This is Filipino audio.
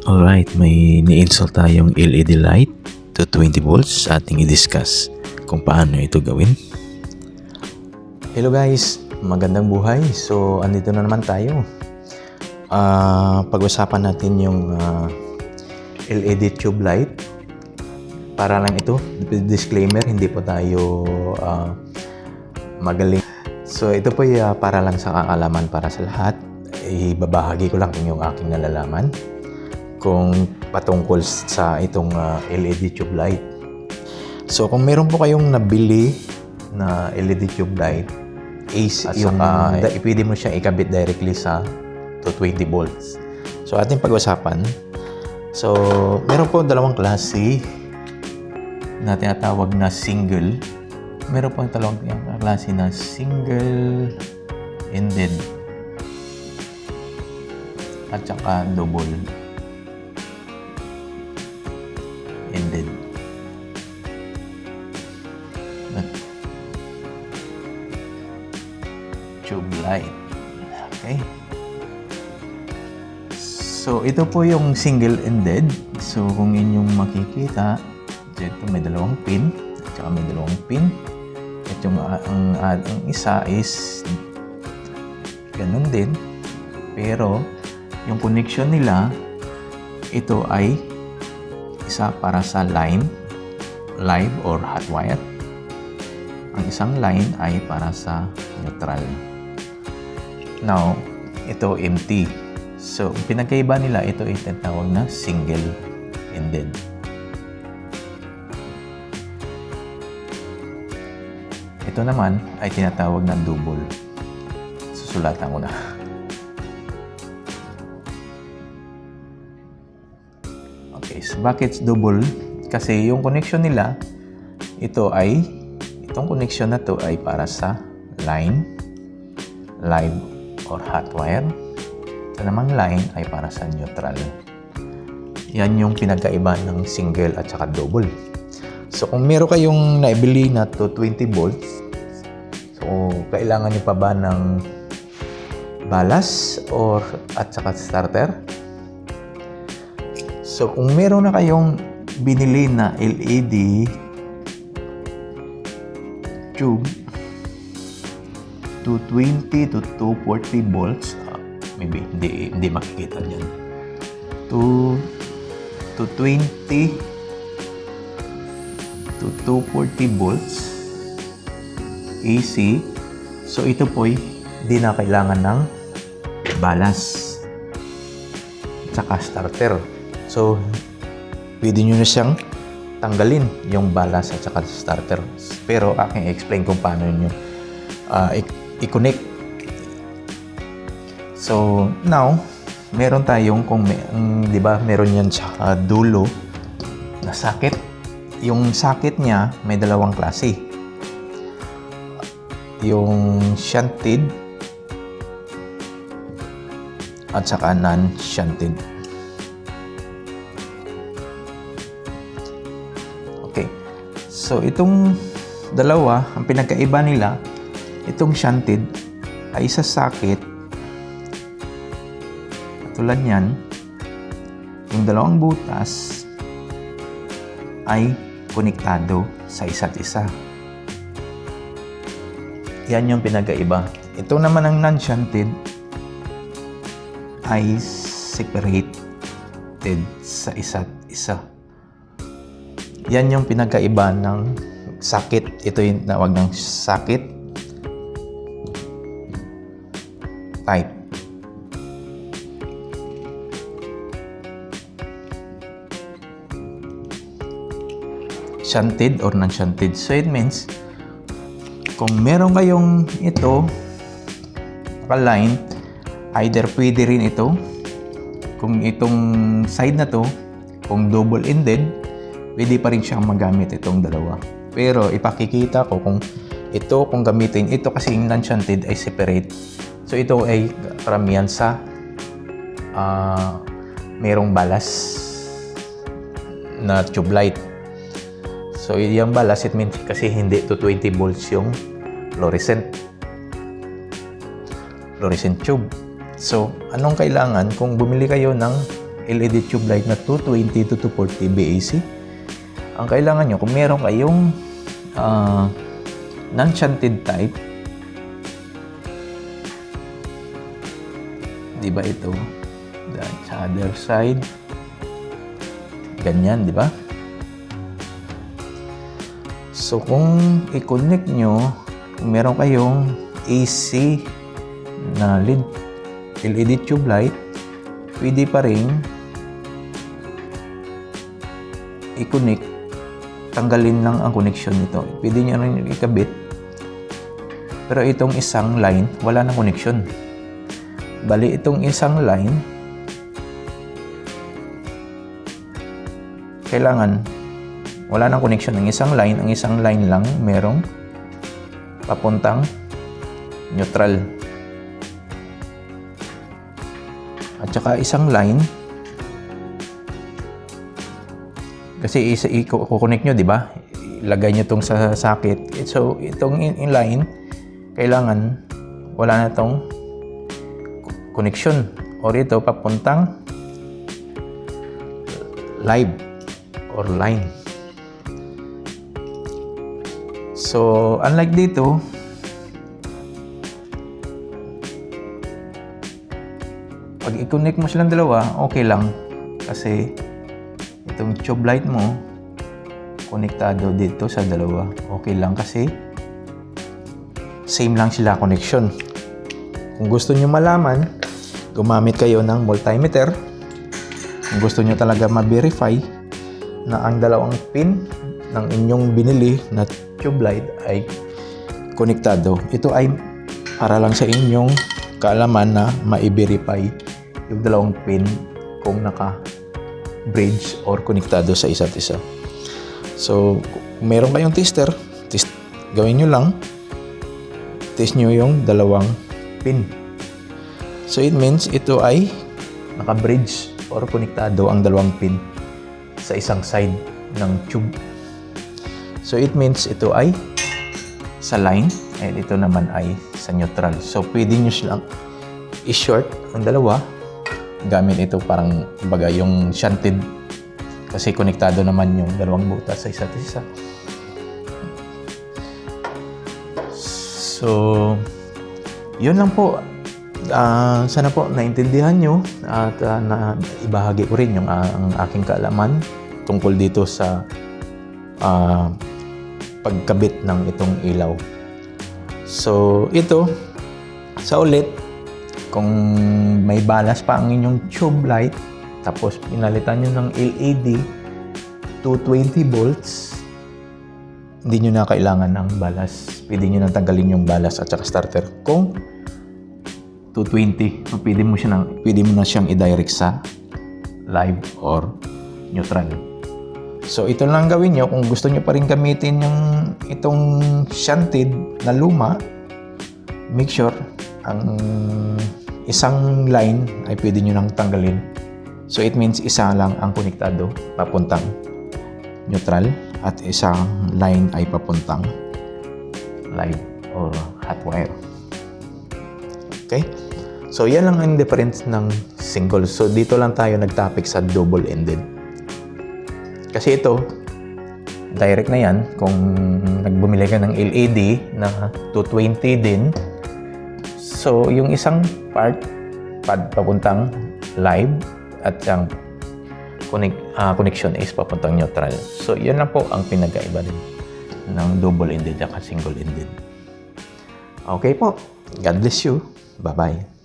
Alright, may ni-install tayong LED light to 20 volts sa ating i-discuss kung paano ito gawin. Hello guys, magandang buhay. So, andito na naman tayo. Pag-usapan natin yung LED tube light. Para lang ito, disclaimer, hindi po tayo magaling. So, ito po para lang sa kaalaman para sa lahat. Ibabahagi ko lang yung aking nalalaman kung patungkol sa itong LED tube light. So, kung meron po kayong nabili na LED tube light, pwede mo siya ikabit directly sa 220 volts. So, ating pag-usapan. So, meron po dalawang klase na tinatawag na single. Meron po dalawang klase na single-ended at saka double-ended tube light. Okay. So, ito po yung single-ended. So, kung inyong makikita, ito may dalawang pin, at saka may dalawang pin. At yung ang isa is ganun din. Pero, yung connection nila, ito ay isa para sa line, live or hot wire. Ang isang line ay para sa neutral. Now, ito empty. So, pinagkaiba nila, ito ay tinatawag na single-ended. Ito naman ay tinatawag na double. Susulatan ko na. Okay, so bakit double? Kasi yung connection nila, itong connection na to ay para sa line, live or hot wire. Ito namang line ay para sa neutral. Yan yung pinagkaiba ng single at saka double. So, kung meron kayong naibili na to 20 volts, so, kailangan nyo pa ba ng balas at saka starter? So, kung meron na kayong binili na LED tube 220 to 240 volts, maybe hindi makikita dyan, 220 to 240 volts AC. So, ito po'y di na kailangan ng balas at saka starter. So, pwede nyo na siyang tanggalin yung balas at saka starter. Pero, aking explain kung paano nyo i-connect. So, now, meron tayong, di ba, meron yan sa dulo na socket. Yung socket niya may dalawang klase. Yung shunted at saka non-shunted. Okay. So, itong dalawa, ang pinagkaiba nila, itong shunted ay sa socket. Tulad yan, yung dalawang butas ay konektado sa isa't isa. Yan yung pinagkaiba. Ito naman ang non-shunted ay separated sa isa't isa. Yan yung pinagkaiba ng socket. Ito yung tawag ng socket type. Shunted or non-shunted. So, it means, kung meron kayong ito, naka-line, either pwede rin ito, kung itong side na to, kung double-ended, pwede pa rin siyang magamit itong dalawa. Pero, ipakikita ko kung gamitin, ito kasi yung non-shunted ay separate. So, ito ay karamihan sa merong balas na tube light. So, yung balas, it means kasi hindi to 20 volts yung fluorescent tube. So, anong kailangan? Kung bumili kayo ng LED tube light na 220 to 240 BAC. Ang kailangan nyo, kung meron kayong non-shunted type, di ba ito? Sa other side, ganyan, di ba? So, kung i-connect nyo, kung meron kayong AC na LED tube light, pwede pa rin i-connect, tanggalin lang ang connection nito. Pwede nyo rin ikabit, pero itong isang line, wala na connection. Bali, itong isang line, kailangan wala nang connection ng isang line. Ang isang line lang merong papuntang neutral. At saka isang line, kasi i-connect nyo, di ba? Ilagay nyo itong sa socket. So, itong line, kailangan wala na itong connection. Or ito, papuntang live or line. So, unlike dito, pag i-connect mo silang dalawa, okay lang. Kasi, itong tube light mo, konektado dito sa dalawa. Okay lang kasi, same lang sila connection. Kung gusto nyo malaman, gumamit kayo ng multimeter. Kung gusto nyo talaga ma-verify na ang dalawang pin ng inyong binili na tube light ay konektado. Ito ay para lang sa inyong kaalaman na ma-verify yung dalawang pin kung naka-bridge or konektado sa isa't isa. So, kung meron kayong tester, gawin nyo lang, test nyo yung dalawang pin. So, it means ito ay naka-bridge or konektado ang dalawang pin sa isang side ng tube. So, it means ito ay sa line and ito naman ay sa neutral. So, pwede nyo silang i-short ang dalawa gamit ito parang baga yung shunted kasi konektado naman yung dalawang butas sa isa't isa. So, yun lang po. Sana po naintindihan nyo at na ibahagi ko rin yung ang aking kaalaman tungkol dito sa pagkabit ng itong ilaw. So, ito, sa ulit, kung may balas pa ang inyong tube light, tapos pinalitan nyo ng LED 220 volts, hindi nyo na kailangan ng balas. Pwede nyo nang tanggalin yung balas at saka starter. Kung 220, pwede mo na siyang i-direct sa live or neutral. So, ito lang gawin nyo. Kung gusto nyo pa rin gamitin itong shunted na luma, make sure ang isang line ay pwede nyo nang tanggalin. So, it means isa lang ang konektado papuntang neutral at isang line ay papuntang live or hot wire. Okay? So, yan lang ang difference ng single. So, dito lang tayo nag-topic sa double-ended. Kasi ito, direct na yan. Kung nagbumili ka ng LED na 220 din, so yung isang part, papuntang live at yung connection is papuntang neutral. So, yan lang po ang pinagkaiba din ng double-ended at single-ended. Okay po. God bless you. Bye-bye.